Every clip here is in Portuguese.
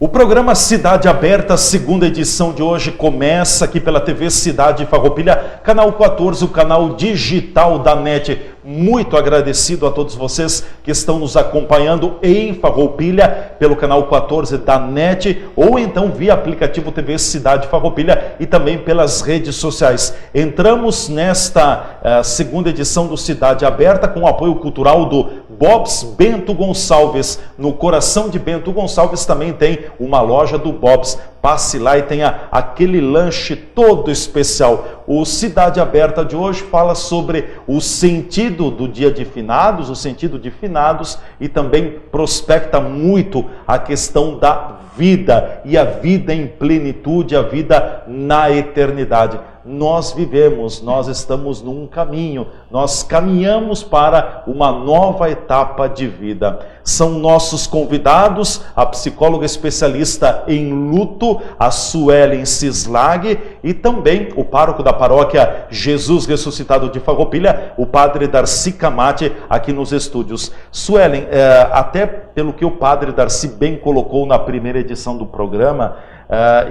O programa Cidade Aberta, segunda edição de hoje, começa aqui pela TV Cidade Farroupilha, canal 14, o canal digital da NET. Muito agradecido a todos vocês que estão nos acompanhando em Farroupilha pelo canal 14 da NET ou então via aplicativo TV Cidade Farroupilha e também pelas redes sociais. Entramos nesta segunda edição do Cidade Aberta com o apoio cultural do Bob's Bento Gonçalves. No coração de Bento Gonçalves também tem uma loja do Bob's. Passe lá e tenha aquele lanche todo especial. O Cidade Aberta de hoje fala sobre o sentido do dia de finados, o sentido de finados, e também prospecta muito a questão da vida e a vida em plenitude, a vida na eternidade. Nós vivemos, nós estamos num caminho, nós caminhamos para uma nova etapa de vida. São nossos convidados a psicóloga especialista em luto, a Suelen Cislag, e também o pároco da paróquia Jesus Ressuscitado de Farroupilha, o padre Darcy Camate, aqui nos estúdios. Suelen, até pelo que o padre Darcy bem colocou na primeira edição do programa,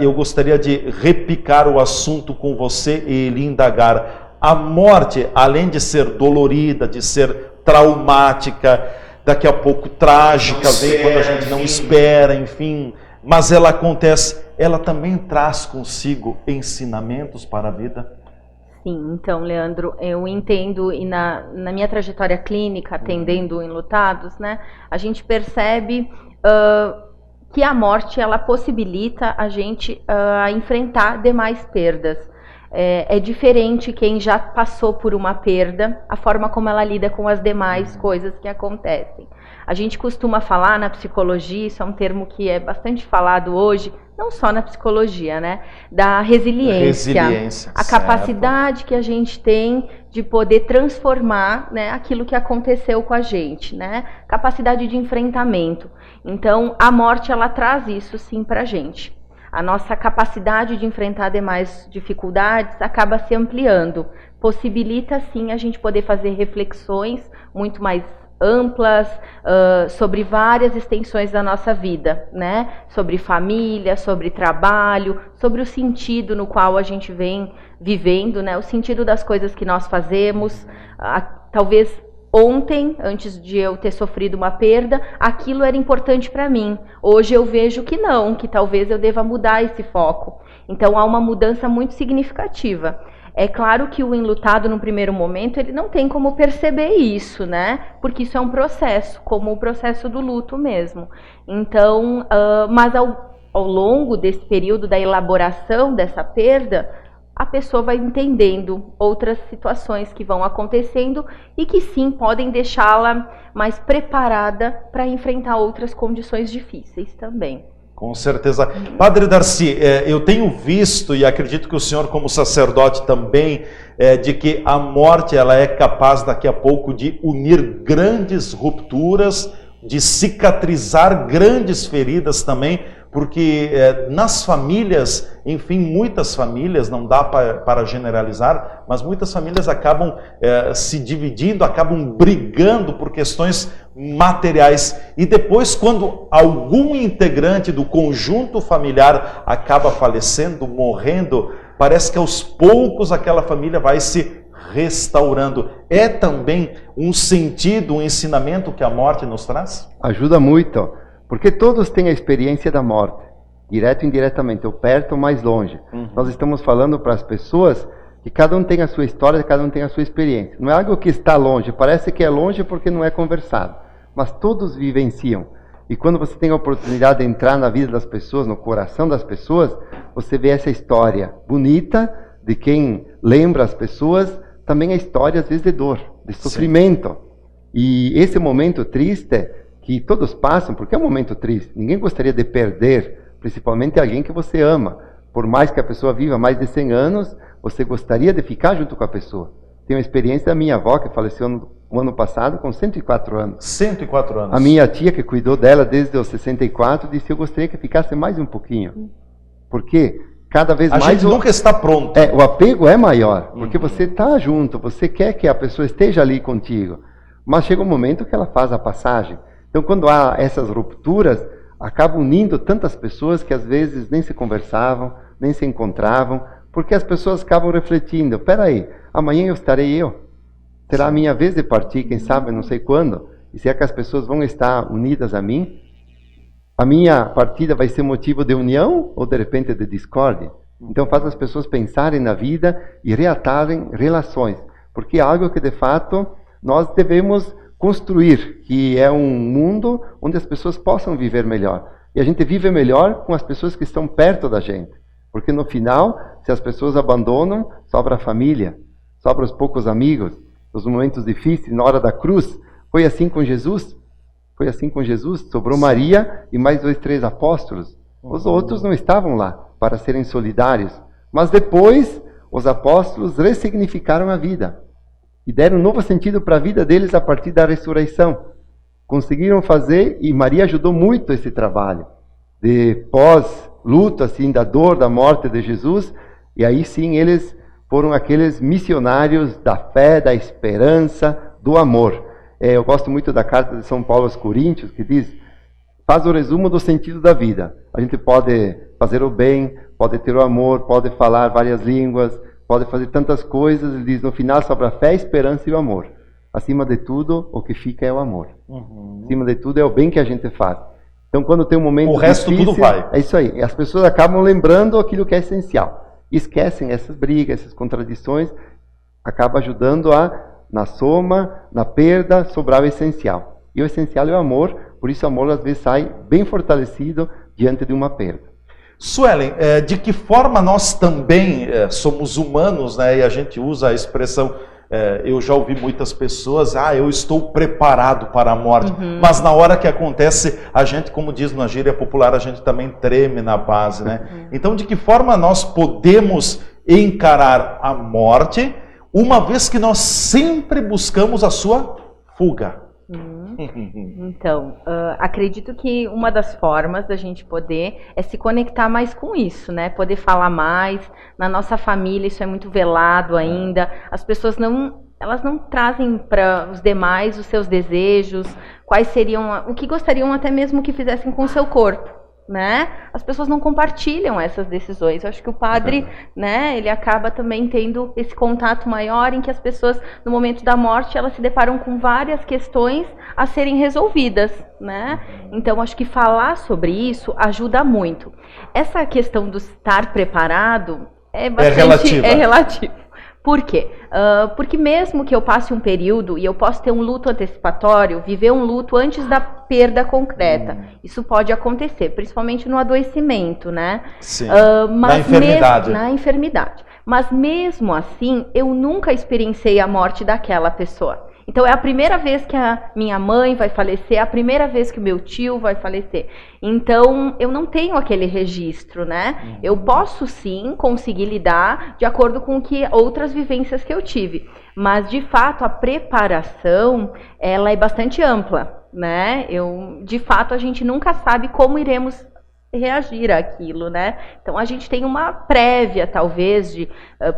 eu gostaria de repicar o assunto com você e lhe indagar. A morte, além de ser dolorida, de ser traumática, daqui a pouco trágica, vem quando a gente não espera, enfim, mas ela acontece, ela também traz consigo ensinamentos para a vida? Sim, então, Leandro, eu entendo, e na minha trajetória clínica, atendendo enlutados, né, a gente percebe que a morte, ela possibilita a gente enfrentar demais perdas. É diferente quem já passou por uma perda, a forma como ela lida com as demais coisas que acontecem. A gente costuma falar na psicologia, isso é um termo que é bastante falado hoje, não só na psicologia, né? Da resiliência, a capacidade que a gente tem de poder transformar, né, aquilo que aconteceu com a gente, né? Capacidade de enfrentamento. Então, a morte, ela traz isso sim pra gente. A nossa capacidade de enfrentar demais dificuldades acaba se ampliando. Possibilita, sim, a gente poder fazer reflexões muito mais amplas sobre várias extensões da nossa vida, né? Sobre família, sobre trabalho, sobre o sentido no qual a gente vem vivendo, né? O sentido das coisas que nós fazemos. Talvez ontem, antes de eu ter sofrido uma perda, aquilo era importante para mim. Hoje eu vejo que não, que talvez eu deva mudar esse foco. Então há uma mudança muito significativa. É claro que o enlutado, no primeiro momento, ele não tem como perceber isso, né? Porque isso é um processo, como o processo do luto mesmo. Então, mas ao longo desse período da elaboração dessa perda, a pessoa vai entendendo outras situações que vão acontecendo e que sim, podem deixá-la mais preparada para enfrentar outras condições difíceis também. Com certeza. Padre Darcy, eu tenho visto, e acredito que o senhor como sacerdote também, de que a morte ela é capaz daqui a pouco de unir grandes rupturas, de cicatrizar grandes feridas também, porque nas famílias, enfim, muitas famílias, não dá para generalizar, mas muitas famílias acabam se dividindo, acabam brigando por questões materiais. E depois, quando algum integrante do conjunto familiar acaba falecendo, morrendo, parece que aos poucos aquela família vai se restaurando. É também um sentido, um ensinamento que a morte nos traz? Ajuda muito. Porque todos têm a experiência da morte, direto e indiretamente, ou perto ou mais longe. Nós estamos falando para as pessoas que cada um tem a sua história, cada um tem a sua experiência. Não é algo que está longe, parece que é longe porque não é conversado, mas todos vivenciam. E quando você tem a oportunidade de entrar na vida das pessoas, no coração das pessoas, você vê essa história bonita de quem lembra as pessoas, também a história às vezes de dor, de sofrimento. Sim. E esse momento triste que todos passam, porque é um momento triste. Ninguém gostaria de perder, principalmente alguém que você ama. Por mais que a pessoa viva mais de 100 anos, você gostaria de ficar junto com a pessoa. Tenho uma experiência da minha avó, que faleceu no ano passado, com 104 anos. 104 anos. A minha tia, que cuidou dela desde os 64, disse que eu gostaria que ficasse mais um pouquinho. Porque cada vez mais... A gente nunca está pronto. O apego é maior, porque você está junto, você quer que a pessoa esteja ali contigo. Mas chega um momento que ela faz a passagem. Então, quando há essas rupturas, acaba unindo tantas pessoas que às vezes nem se conversavam, nem se encontravam, porque as pessoas acabam refletindo, peraí, amanhã eu estarei eu. Será a minha vez de partir, quem sabe, não sei quando. E será que as pessoas vão estar unidas a mim? A minha partida vai ser motivo de união ou de repente de discórdia? Então faz as pessoas pensarem na vida e reatarem relações. Porque é algo que de fato nós devemos construir, que é um mundo onde as pessoas possam viver melhor. E a gente vive melhor com as pessoas que estão perto da gente. Porque no final, se as pessoas abandonam, sobra a família, sobra os poucos amigos, nos momentos difíceis, na hora da cruz. Foi assim com Jesus? Foi assim com Jesus? Sobrou Maria e mais 2, 3 apóstolos. Os outros não estavam lá para serem solidários. Mas depois, os apóstolos ressignificaram a vida. E deram um novo sentido para a vida deles a partir da ressurreição. Conseguiram fazer, e Maria ajudou muito esse trabalho. De pós-luto, assim, da dor, da morte de Jesus. E aí sim, eles foram aqueles missionários da fé, da esperança, do amor. Eu gosto muito da carta de São Paulo aos Coríntios, que diz, faz o resumo do sentido da vida. A gente pode fazer o bem, pode ter o amor, pode falar várias línguas, pode fazer tantas coisas. Ele diz, no final sobra a fé, a esperança e o amor. Acima de tudo, o que fica é o amor. Acima de tudo é o bem que a gente faz. Então, quando tem um momento o resto difícil, tudo vai. É isso aí. As pessoas acabam lembrando aquilo que é essencial. E esquecem essas brigas, essas contradições. Acaba ajudando na soma, na perda, sobrar o essencial. E o essencial é o amor. Por isso o amor às vezes sai bem fortalecido diante de uma perda. Suelen, de que forma nós também somos humanos, né? E a gente usa a expressão, eu já ouvi muitas pessoas, eu estou preparado para a morte. Mas na hora que acontece, a gente, como diz na gíria popular, a gente também treme na base, né? Então, de que forma nós podemos encarar a morte, uma vez que nós sempre buscamos a sua fuga? Então, acredito que uma das formas da gente poder é se conectar mais com isso, né? Poder falar mais. Na nossa família isso é muito velado ainda. As pessoas elas não trazem para os demais os seus desejos, quais seriam, o que gostariam até mesmo que fizessem com o seu corpo, né? As pessoas não compartilham essas decisões. Eu acho que o padre, né, ele acaba também tendo esse contato maior em que as pessoas, no momento da morte, elas se deparam com várias questões a serem resolvidas, né? Então, acho que falar sobre isso ajuda muito. Essa questão do estar preparado é bastante... É relativo. Por quê? Porque mesmo que eu passe um período e eu possa ter um luto antecipatório, viver um luto antes da perda concreta, isso pode acontecer, principalmente no adoecimento, né? Sim. Mas na enfermidade. Na enfermidade. Mas mesmo assim, eu nunca experienciei a morte daquela pessoa. Então é a primeira vez que a minha mãe vai falecer, é a primeira vez que o meu tio vai falecer. Então eu não tenho aquele registro, né? Eu posso sim conseguir lidar de acordo com outras vivências que eu tive. Mas de fato a preparação, ela é bastante ampla, né? De fato a gente nunca sabe como iremos reagir àquilo, né? Então a gente tem uma prévia, talvez,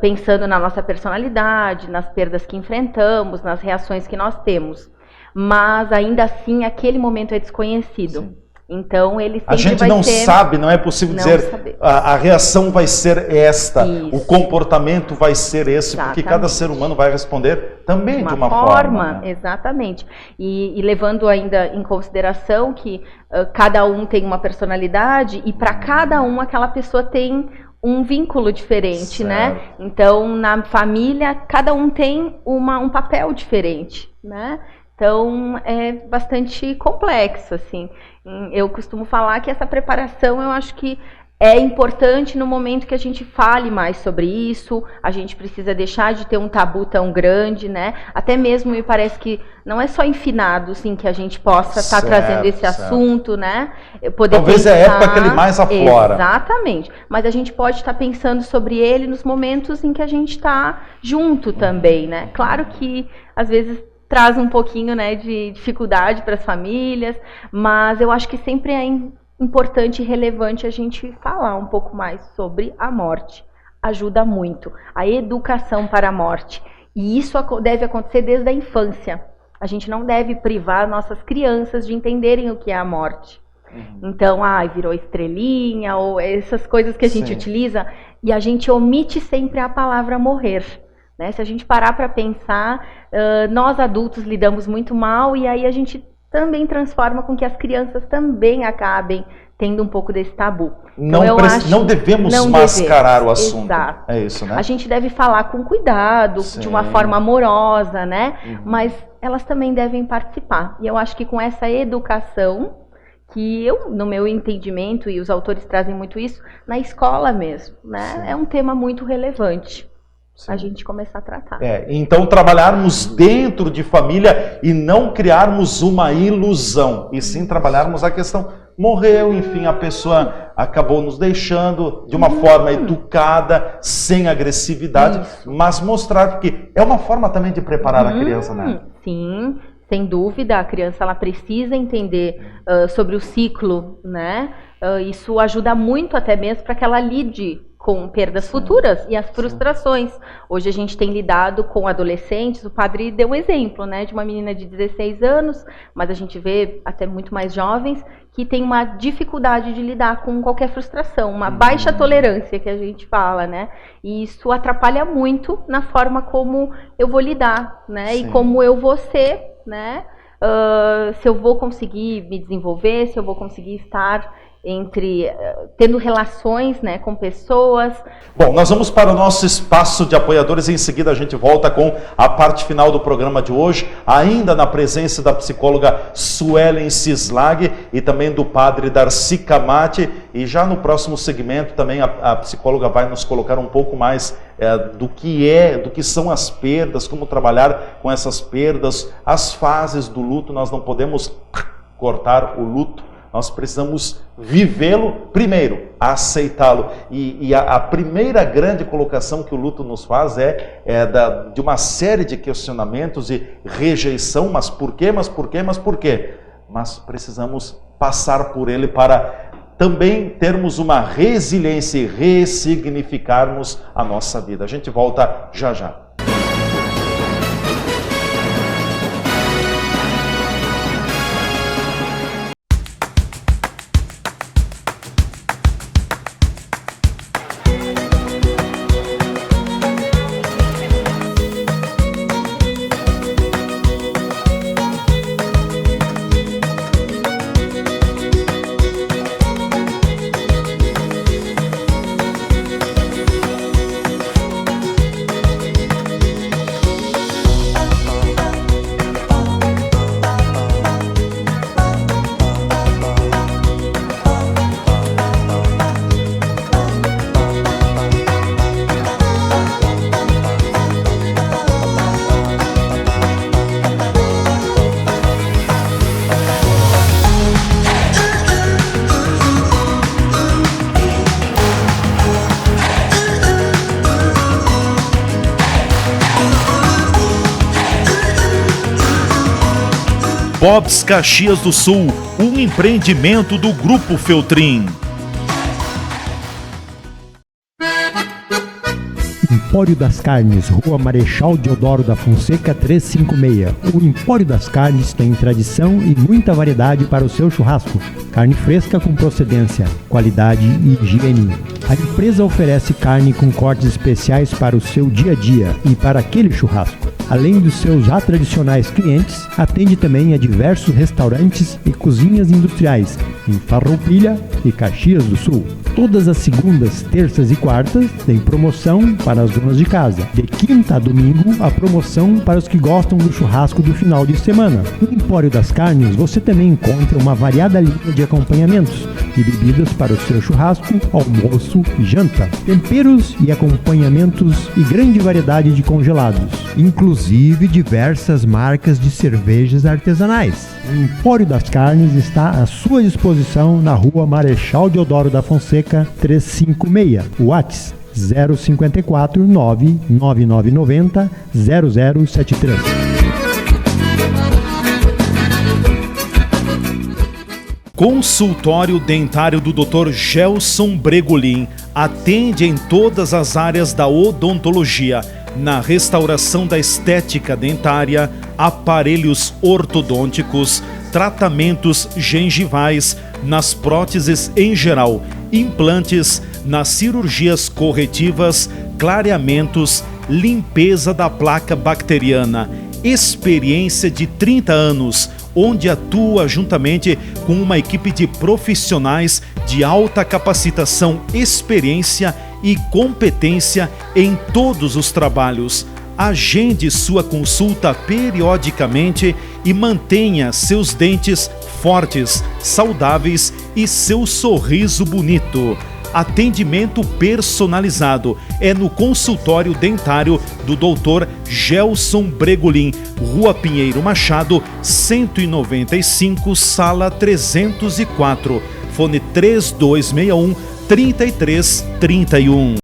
pensando na nossa personalidade, nas perdas que enfrentamos, nas reações que nós temos. Mas ainda assim, aquele momento é desconhecido. Sim. Então ele sempre a gente não sabe, não é possível dizer a reação vai ser esta, isso. O comportamento vai ser esse, exatamente. Porque cada ser humano vai responder também de uma forma. Né? Exatamente. E levando ainda em consideração que cada um tem uma personalidade e para cada um aquela pessoa tem um vínculo diferente, certo. Né? Então na família cada um tem um papel diferente, né? Então, é bastante complexo, assim. Eu costumo falar que essa preparação, eu acho que é importante no momento que a gente fale mais sobre isso, a gente precisa deixar de ter um tabu tão grande, né? Até mesmo me parece que não é só em finados, assim, que a gente possa estar trazendo esse assunto, né? Talvez é a época que ele mais aflora. Exatamente. Mas a gente pode estar pensando sobre ele nos momentos em que a gente está junto também, né? Claro que, às vezes, traz um pouquinho, né, de dificuldade para as famílias, mas eu acho que sempre é importante e relevante a gente falar um pouco mais sobre a morte. Ajuda muito. A educação para a morte. E isso deve acontecer desde a infância. A gente não deve privar nossas crianças de entenderem o que é a morte. Então, virou estrelinha, ou essas coisas que a gente Sim. utiliza, e a gente omite sempre a palavra morrer. Né? Se a gente parar para pensar, nós adultos lidamos muito mal, e aí a gente também transforma com que as crianças também acabem tendo um pouco desse tabu. Não, então, não devemos mascarar o assunto. Exato. É isso, né? A gente deve falar com cuidado, Sim. de uma forma amorosa, né? Mas elas também devem participar. E eu acho que com essa educação, que eu, no meu entendimento, e os autores trazem muito isso, na escola mesmo, né? É um tema muito relevante. Sim. A gente começar a tratar. Então trabalharmos dentro de família e não criarmos uma ilusão, e sim trabalharmos a questão, morreu, enfim, a pessoa acabou nos deixando de uma forma educada, sem agressividade, mas mostrar que é uma forma também de preparar a criança, né? Sim, sem dúvida, a criança ela precisa entender sobre o ciclo, né? Isso ajuda muito até mesmo para que ela lide com perdas futuras e as frustrações. Hoje a gente tem lidado com adolescentes, o padre deu um exemplo, né, de uma menina de 16 anos, mas a gente vê até muito mais jovens, que tem uma dificuldade de lidar com qualquer frustração, uma baixa tolerância que a gente fala, né, e isso atrapalha muito na forma como eu vou lidar, né, e como eu vou ser, né, se eu vou conseguir me desenvolver, se eu vou conseguir estar tendo relações, né, com pessoas. Bom, nós vamos para o nosso espaço de apoiadores e em seguida a gente volta com a parte final do programa de hoje, ainda na presença da psicóloga Suelen Cislag e também do padre Darcy Camati, e já no próximo segmento também a psicóloga vai nos colocar um pouco mais do que são as perdas, como trabalhar com essas perdas, as fases do luto. Nós não podemos cortar o luto. Nós precisamos vivê-lo primeiro, aceitá-lo. E a primeira grande colocação que o luto nos faz de uma série de questionamentos e rejeição. Mas por quê? Mas por quê? Mas por quê? Mas precisamos passar por ele para também termos uma resiliência e ressignificarmos a nossa vida. A gente volta já já. Bob's Caxias do Sul, um empreendimento do Grupo Feltrin. Empório das Carnes, Rua Marechal Deodoro da Fonseca 356. O Empório das Carnes tem tradição e muita variedade para o seu churrasco. Carne fresca com procedência, qualidade e higiene. A empresa oferece carne com cortes especiais para o seu dia a dia e para aquele churrasco. Além dos seus já tradicionais clientes, atende também a diversos restaurantes e cozinhas industriais em Farroupilha e Caxias do Sul. Todas as segundas, terças e quartas tem promoção para as donas de casa. De quinta a domingo, a promoção para os que gostam do churrasco do final de semana. No Empório das Carnes, você também encontra uma variada linha de acompanhamentos e bebidas para o seu churrasco, almoço e janta. Temperos e acompanhamentos e grande variedade de congelados, inclusive diversas marcas de cervejas artesanais. O Empório das Carnes está à sua disposição na Rua Marechal Deodoro da Fonseca 356. WhatsApp 054 99990 0073. Consultório dentário do Dr. Gelson Bregolin atende em todas as áreas da odontologia, na restauração da estética dentária, aparelhos ortodônticos, tratamentos gengivais, nas próteses em geral, implantes, nas cirurgias corretivas, clareamentos, limpeza da placa bacteriana. Experiência de 30 anos, onde atua juntamente com uma equipe de profissionais de alta capacitação, experiência e competência em todos os trabalhos. Agende sua consulta periodicamente e mantenha seus dentes fortes, saudáveis e seu sorriso bonito. Atendimento personalizado é no consultório dentário do Dr. Gelson Bregolin, Rua Pinheiro Machado, 195, sala 304, fone 3261-3331.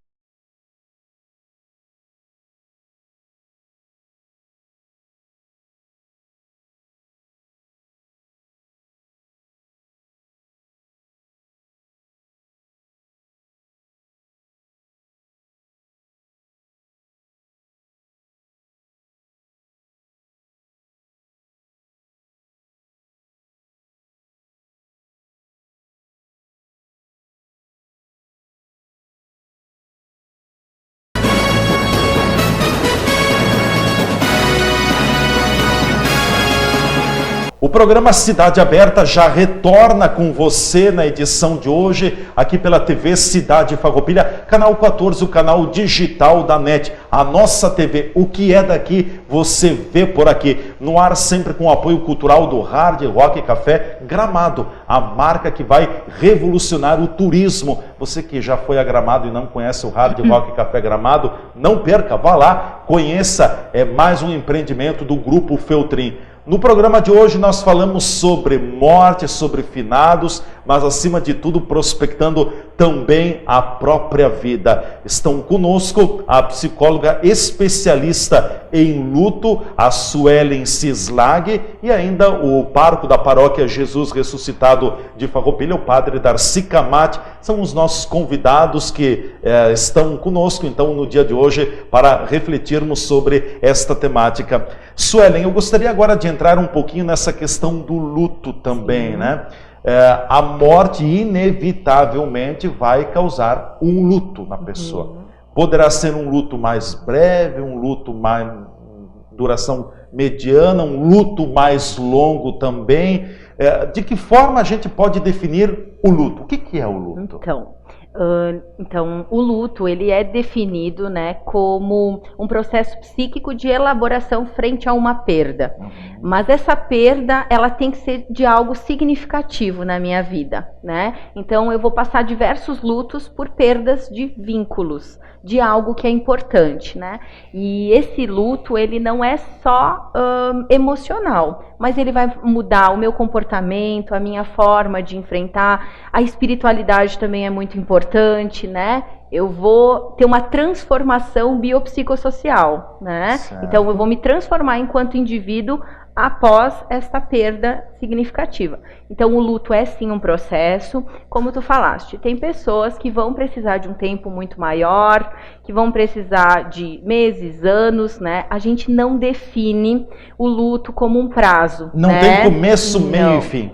O programa Cidade Aberta já retorna com você na edição de hoje, aqui pela TV Cidade Farroupilha, canal 14, o canal digital da NET. A nossa TV, o que é daqui, você vê por aqui. No ar sempre com o apoio cultural do Hard Rock Café Gramado, a marca que vai revolucionar o turismo. Você que já foi a Gramado e não conhece o Hard Rock Café Gramado, não perca, vá lá, conheça, é mais um empreendimento do Grupo Feltrin. No programa de hoje nós falamos sobre morte, sobre finados, mas acima de tudo prospectando também a própria vida. Estão conosco a psicóloga especialista em luto, a Suelen Cislag, e ainda o pároco da paróquia Jesus Ressuscitado de Farroupilha, o padre Darcy Camate. São os nossos convidados que estão conosco, então, no dia de hoje, para refletirmos sobre esta temática. Suelen, eu gostaria agora de entrar um pouquinho nessa questão do luto também, né? A morte inevitavelmente vai causar um luto na pessoa. Poderá ser um luto mais breve, um luto mais duração mediana, um luto mais longo também. De que forma a gente pode definir o luto? O que é o luto? Então, o luto, ele é definido, né, como um processo psíquico de elaboração frente a uma perda. Mas essa perda, ela tem que ser de algo significativo na minha vida, né? Então, eu vou passar diversos lutos por perdas de vínculos, de algo que é importante, né? E esse luto, ele não é só emocional, mas ele vai mudar o meu comportamento, a minha forma de enfrentar. A espiritualidade também é muito importante, né? Eu vou ter uma transformação biopsicossocial, né? Certo. Então, eu vou me transformar enquanto indivíduo após essa perda significativa. Então, o luto é sim um processo, como tu falaste, tem pessoas que vão precisar de um tempo muito maior, que vão precisar de meses, anos, né? A gente não define o luto como um prazo. Não, né? Tem começo, meio e fim.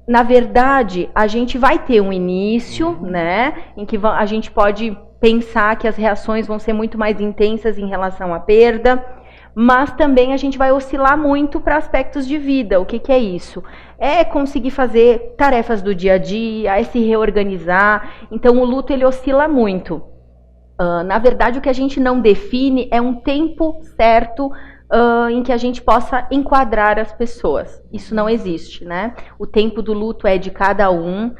Na verdade, a gente vai ter um início, né, em que a gente pode pensar que as reações vão ser muito mais intensas em relação à perda, mas também a gente vai oscilar muito para aspectos de vida. O que é isso? É conseguir fazer tarefas do dia a dia, é se reorganizar. Então, o luto, ele oscila muito. Na verdade, o que a gente não define é um tempo certo em que a gente possa enquadrar as pessoas. Isso não existe, né? O tempo do luto é de cada um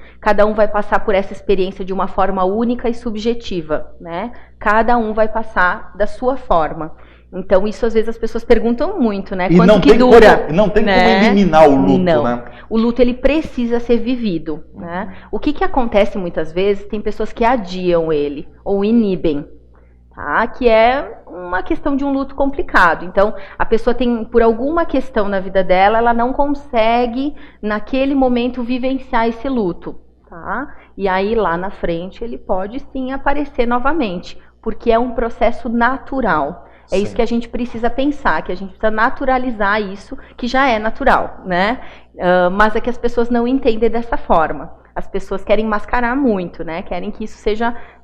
vai passar por essa experiência de uma forma única e subjetiva, né? Cada um vai passar da sua forma. Então, isso às vezes as pessoas perguntam muito, né? Quanto que dura? Não tem como eliminar o luto, não. Né? O luto, ele precisa ser vivido, né? O que acontece muitas vezes, tem pessoas que adiam ele, ou inibem, tá? Que é uma questão de um luto complicado. Então, a pessoa tem, por alguma questão na vida dela, ela não consegue, naquele momento, vivenciar esse luto, tá? E aí, lá na frente, ele pode sim aparecer novamente, porque é um processo natural. É Sim. Isso que a gente precisa pensar, que a gente precisa naturalizar isso, que já é natural, né? Mas é que as pessoas não entendem dessa forma. As pessoas querem mascarar muito, né? Querem que isso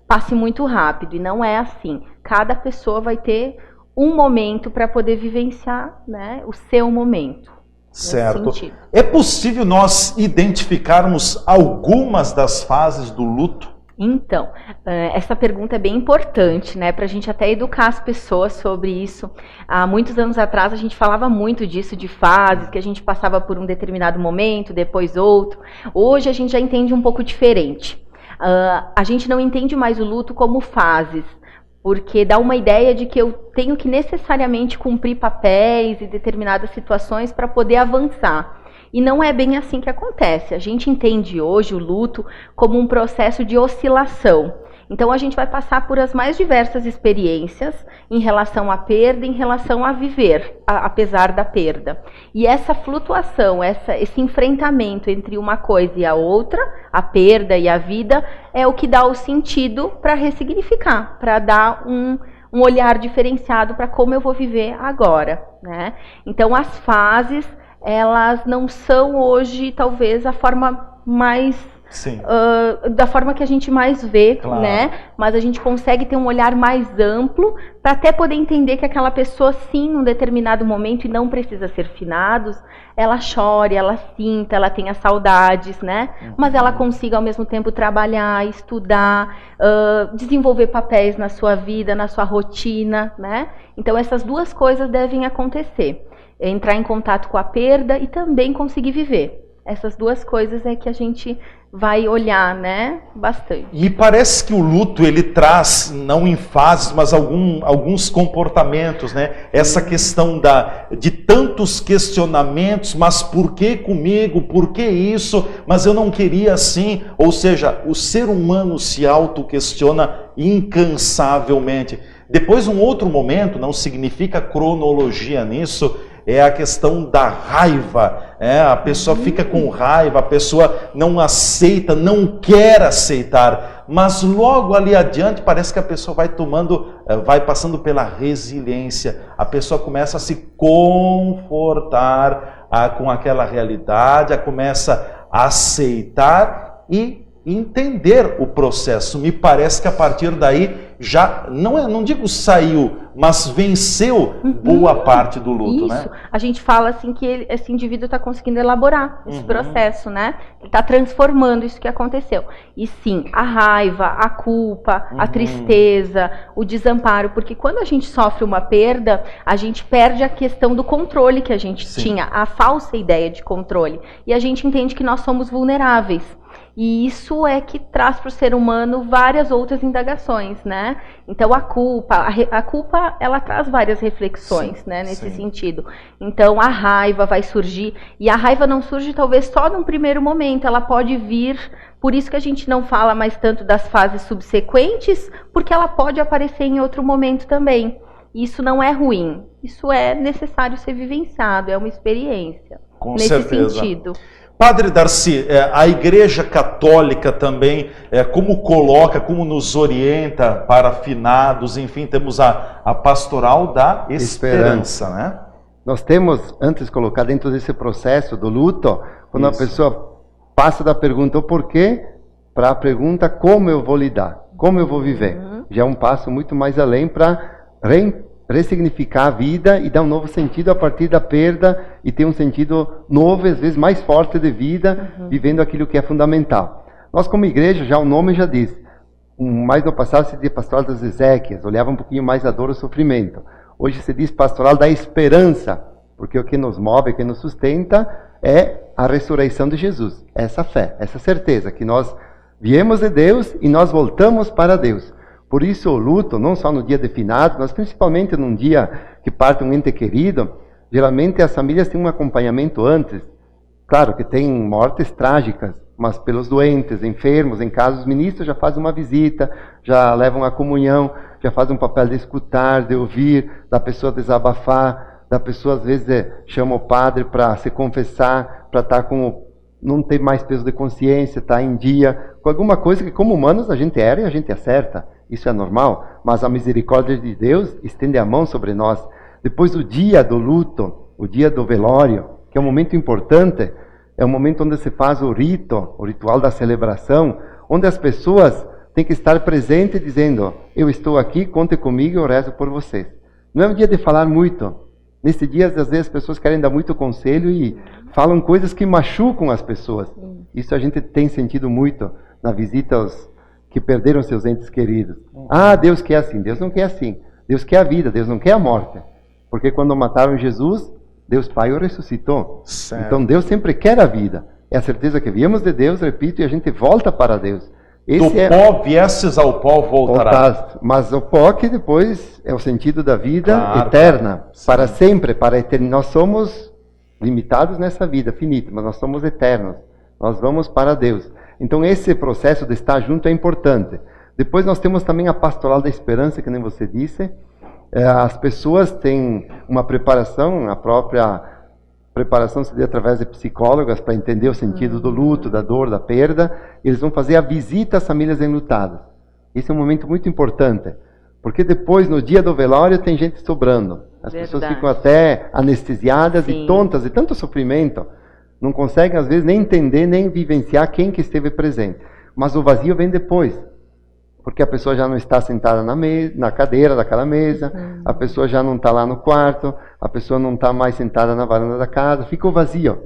passe muito rápido, e não é assim. Cada pessoa vai ter um momento para poder vivenciar, né, o seu momento. Certo. É possível nós identificarmos algumas das fases do luto? Então, essa pergunta é bem importante, né, para a gente até educar as pessoas sobre isso. Há muitos anos atrás a gente falava muito disso, de fases, que a gente passava por um determinado momento, depois outro. Hoje a gente já entende um pouco diferente. A gente não entende mais o luto como fases, porque dá uma ideia de que eu tenho que necessariamente cumprir papéis e determinadas situações para poder avançar. E não é bem assim que acontece. A gente entende hoje o luto como um processo de oscilação. Então a gente vai passar por as mais diversas experiências em relação à perda, em relação a viver, apesar da perda. E essa flutuação, esse enfrentamento entre uma coisa e a outra, a perda e a vida, é o que dá o sentido para ressignificar, para dar um olhar diferenciado para como eu vou viver agora, né? Então as fases, elas não são hoje talvez a forma mais... da forma que a gente mais vê, claro, né? Mas a gente consegue ter um olhar mais amplo para até poder entender que aquela pessoa, sim, num determinado momento, e não precisa ser finados, ela chore, ela sinta, ela tenha saudades, né? Mas ela consiga ao mesmo tempo trabalhar, estudar, desenvolver papéis na sua vida, na sua rotina, né? Então essas duas coisas devem acontecer. Entrar em contato com a perda e também conseguir viver. Essas duas coisas é que a gente vai olhar, né, bastante. E parece que o luto, ele traz, não em fases, mas alguns comportamentos, né? Essa questão de tantos questionamentos, mas por que comigo? Por que isso? Mas eu não queria assim. Ou seja, o ser humano se autoquestiona incansavelmente. Depois, um outro momento, não significa cronologia nisso, é a questão da raiva. A pessoa fica com raiva, a pessoa não aceita, não quer aceitar, mas logo ali adiante parece que a pessoa vai passando pela resiliência, a pessoa começa a se confortar com aquela realidade, começa a aceitar e entender o processo. Me parece que a partir daí já, não digo saiu, mas venceu boa parte do luto, isso, né? A gente fala assim que esse indivíduo está conseguindo elaborar esse processo, né? Ele está transformando isso que aconteceu. E sim, a raiva, a culpa, a tristeza, o desamparo, porque quando a gente sofre uma perda, a gente perde a questão do controle que a gente tinha, a falsa ideia de controle. E a gente entende que nós somos vulneráveis. E isso é que traz para o ser humano várias outras indagações, né? Então a culpa, ela traz várias reflexões, né, nesse sentido. Então a raiva vai surgir, e a raiva não surge talvez só num primeiro momento, ela pode vir, por isso que a gente não fala mais tanto das fases subsequentes, porque ela pode aparecer em outro momento também. Isso não é ruim, isso é necessário ser vivenciado, é uma experiência. Com nesse certeza. Sentido. Padre Darcy, a Igreja Católica também, como nos orienta para finados, enfim, temos a pastoral da esperança, né? Nós temos, antes de colocar dentro desse processo do luto, quando a pessoa passa da pergunta o porquê, para a pergunta como eu vou lidar, como eu vou viver. Já é um passo muito mais além para ressignificar a vida e dar um novo sentido a partir da perda e ter um sentido novo, às vezes mais forte de vida, vivendo aquilo que é fundamental. Nós como igreja, já o nome já diz, mais no passado se dizia pastoral das Ezequias, olhava um pouquinho mais a dor e o sofrimento. Hoje se diz pastoral da esperança, porque o que nos move, o que nos sustenta é a ressurreição de Jesus, essa fé, essa certeza que nós viemos de Deus e nós voltamos para Deus. Por isso o luto, não só no dia de finados, mas principalmente num dia que parte um ente querido, geralmente as famílias têm um acompanhamento antes. Claro que tem mortes trágicas, mas pelos doentes, enfermos, em casos, os ministros já fazem uma visita, já levam a comunhão, já fazem um papel de escutar, de ouvir, da pessoa desabafar, da pessoa às vezes chama o padre para se confessar, para estar não ter mais peso de consciência, estar em dia, com alguma coisa que como humanos a gente erra e a gente acerta. Isso é normal, mas a misericórdia de Deus estende a mão sobre nós. Depois do dia do luto, o dia do velório, que é um momento importante, É um momento onde se faz o ritual da celebração, onde as pessoas têm que estar presentes dizendo, eu estou aqui, conte comigo, eu rezo por vocês. Não é um dia de falar muito. Nesse dia, às vezes, as pessoas querem dar muito conselho e falam coisas que machucam as pessoas. Isso a gente tem sentido muito na visita aos que perderam seus entes queridos. Ah, Deus quer assim. Deus não quer assim. Deus quer a vida, Deus não quer a morte. Porque quando mataram Jesus, Deus Pai o ressuscitou. Certo. Então Deus sempre quer a vida. É a certeza que viemos de Deus, repito, e a gente volta para Deus. Do pó viestes ao pó voltará. Mas o pó que depois é o sentido da vida Claro, eterna, claro. para sempre, para a eternidade. Nós somos limitados nessa vida finita, mas nós somos eternos. Nós vamos para Deus. Então esse processo de estar junto é importante. Depois nós temos também a pastoral da esperança, que nem você disse. As pessoas têm uma preparação, a própria preparação se deu através de psicólogas para entender o sentido do luto, da dor, da perda. Eles vão fazer a visita às famílias enlutadas. Esse é um momento muito importante, porque depois, no dia do velório, tem gente sobrando. As pessoas ficam até anestesiadas e tontas de tanto sofrimento. Não conseguem, às vezes, nem entender, nem vivenciar quem que esteve presente. Mas o vazio vem depois. Porque a pessoa já não está sentada na cadeira daquela mesa, a pessoa já não está lá no quarto, a pessoa não está mais sentada na varanda da casa, fica o vazio.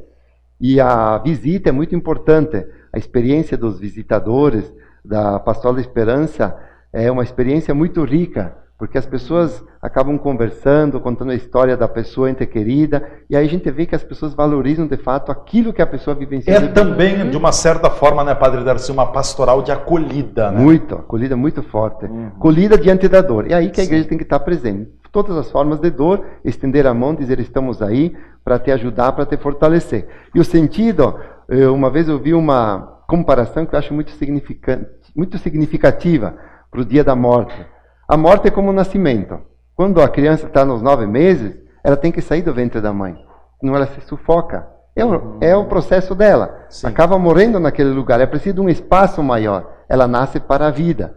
E a visita é muito importante. A experiência dos visitadores da Pastoral da Esperança é uma experiência muito rica, porque as pessoas acabam conversando, contando a história da pessoa ente querida, e aí a gente vê que as pessoas valorizam de fato aquilo que a pessoa vivenciou. É também, de uma certa forma, né, Padre Darcy, uma pastoral de acolhida, né? Muito, acolhida muito forte. Acolhida diante da dor. É aí que a igreja tem que estar presente. Todas as formas de dor, estender a mão, dizer estamos aí para te ajudar, para te fortalecer. E o sentido, uma vez eu vi uma comparação que eu acho muito significativa para o dia da morte. A morte é como o nascimento. Quando a criança está nos 9 meses, ela tem que sair do ventre da mãe. Senão ela se sufoca. É o processo dela. Sim. Acaba morrendo naquele lugar. É preciso de um espaço maior. Ela nasce para a vida.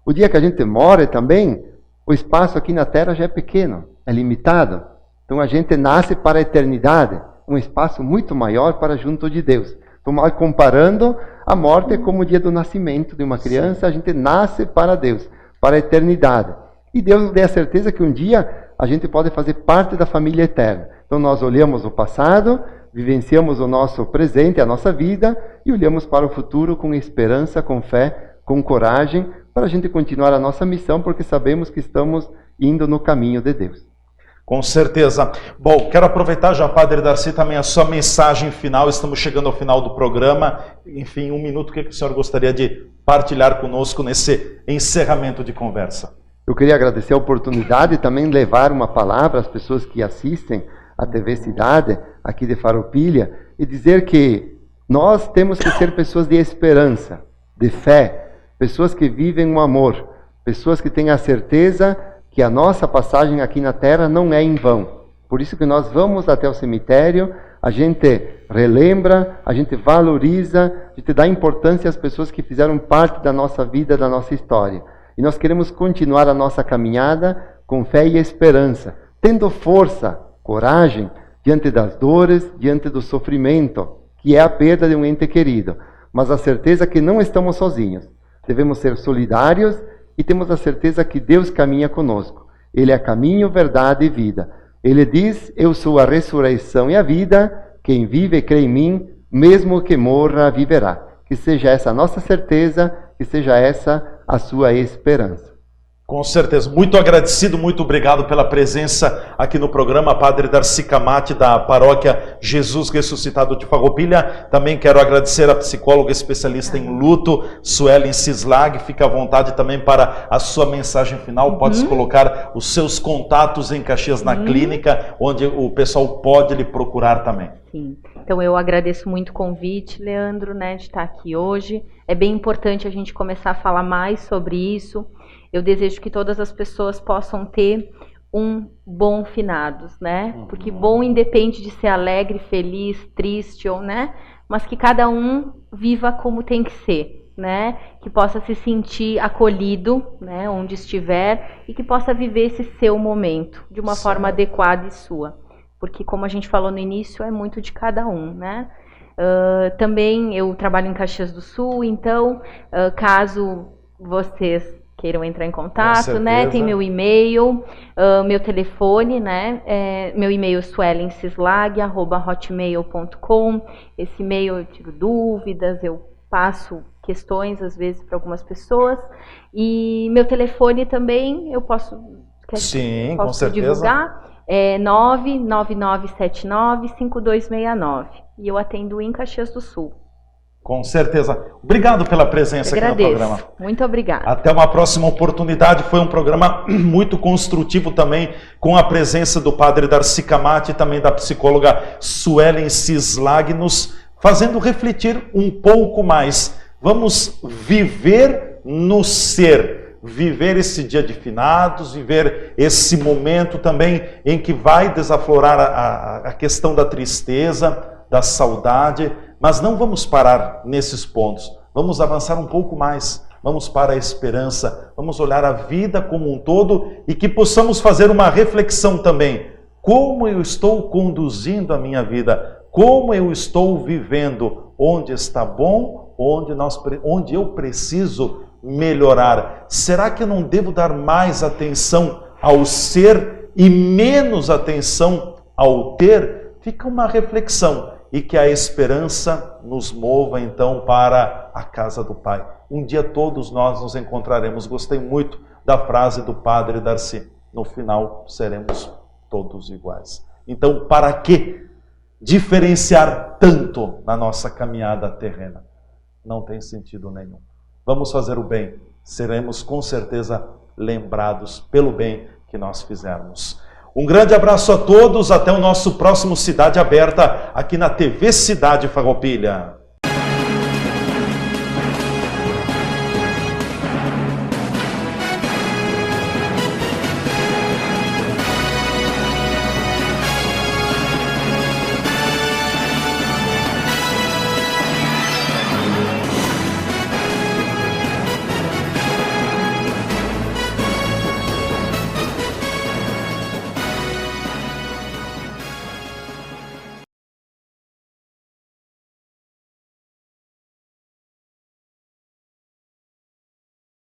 O dia que a gente morre também, o espaço aqui na Terra já é pequeno, é limitado. Então a gente nasce para a eternidade. Um espaço muito maior para junto de Deus. Então, comparando, a morte é como o dia do nascimento de uma criança. A gente nasce para Deus, para a eternidade. E Deus nos dê a certeza que um dia a gente pode fazer parte da família eterna. Então nós olhamos o passado, vivenciamos o nosso presente, a nossa vida, e olhamos para o futuro com esperança, com fé, com coragem, para a gente continuar a nossa missão, porque sabemos que estamos indo no caminho de Deus. Com certeza. Bom, quero aproveitar já, Padre Darcy, também a sua mensagem final. Estamos chegando ao final do programa. Enfim, 1 minuto, o que o senhor gostaria de partilhar conosco nesse encerramento de conversa? Eu queria agradecer a oportunidade e também levar uma palavra às pessoas que assistem a TV Cidade, aqui de Farroupilha, e dizer que nós temos que ser pessoas de esperança, de fé, pessoas que vivem o amor, pessoas que têm a certeza que a nossa passagem aqui na Terra não é em vão. Por isso que nós vamos até o cemitério, a gente relembra, a gente valoriza, a gente dá importância às pessoas que fizeram parte da nossa vida, da nossa história. E nós queremos continuar a nossa caminhada com fé e esperança, tendo força, coragem, diante das dores, diante do sofrimento, que é a perda de um ente querido. Mas a certeza que não estamos sozinhos. Devemos ser solidários e temos a certeza que Deus caminha conosco. Ele é caminho, verdade e vida. Ele diz, eu sou a ressurreição e a vida, quem vive e crê em mim, mesmo que morra, viverá. Que seja essa a nossa certeza, que seja essa a sua esperança. Com certeza. Muito agradecido, muito obrigado pela presença aqui no programa, Padre Darcy Camati, da Paróquia Jesus Ressuscitado de Farroupilha. Também quero agradecer a psicóloga especialista em luto, Suelen Cislag. Fica à vontade também para a sua mensagem final. Pode colocar os seus contatos em Caxias na clínica, onde o pessoal pode lhe procurar também. Sim. Então eu agradeço muito o convite, Leandro, né, de estar aqui hoje. É bem importante a gente começar a falar mais sobre isso. Eu desejo que todas as pessoas possam ter um bom finados, né? Porque bom independe de ser alegre, feliz, triste, ou, né? Mas que cada um viva como tem que ser, né? Que possa se sentir acolhido, né? Onde estiver, e que possa viver esse seu momento de uma forma adequada e sua. Porque, como a gente falou no início, é muito de cada um, né? Também eu trabalho em Caxias do Sul, então, caso vocês queiram entrar em contato, né? Tem meu e-mail, meu telefone, né? Meu e-mail é suelensislag@hotmail.com. Esse e-mail eu tiro dúvidas, eu passo questões às vezes para algumas pessoas. E meu telefone também eu posso com certeza. Divulgar. É 99979-5269. E eu atendo em Caxias do Sul. Com certeza. Obrigado pela presença aqui no programa. Muito obrigada. Até uma próxima oportunidade. Foi um programa muito construtivo também, com a presença do padre Darcy Camati e também da psicóloga Suelen Sislag, nos fazendo refletir um pouco mais. Vamos viver no ser. Viver esse dia de finados, viver esse momento também em que vai desaflorar a questão da tristeza, da saudade, mas não vamos parar nesses pontos, vamos avançar um pouco mais, vamos para a esperança, vamos olhar a vida como um todo e que possamos fazer uma reflexão também, como eu estou conduzindo a minha vida, como eu estou vivendo, onde está bom, onde eu preciso melhorar. Será que eu não devo dar mais atenção ao ser e menos atenção ao ter? Fica uma reflexão e que a esperança nos mova então para a casa do Pai. Um dia todos nós nos encontraremos. Gostei muito da frase do padre Darcy. No final seremos todos iguais. Então, para que diferenciar tanto na nossa caminhada terrena? Não tem sentido nenhum. Vamos fazer o bem, seremos com certeza lembrados pelo bem que nós fizermos. Um grande abraço a todos, até o nosso próximo Cidade Aberta, aqui na TV Cidade Farroupilha.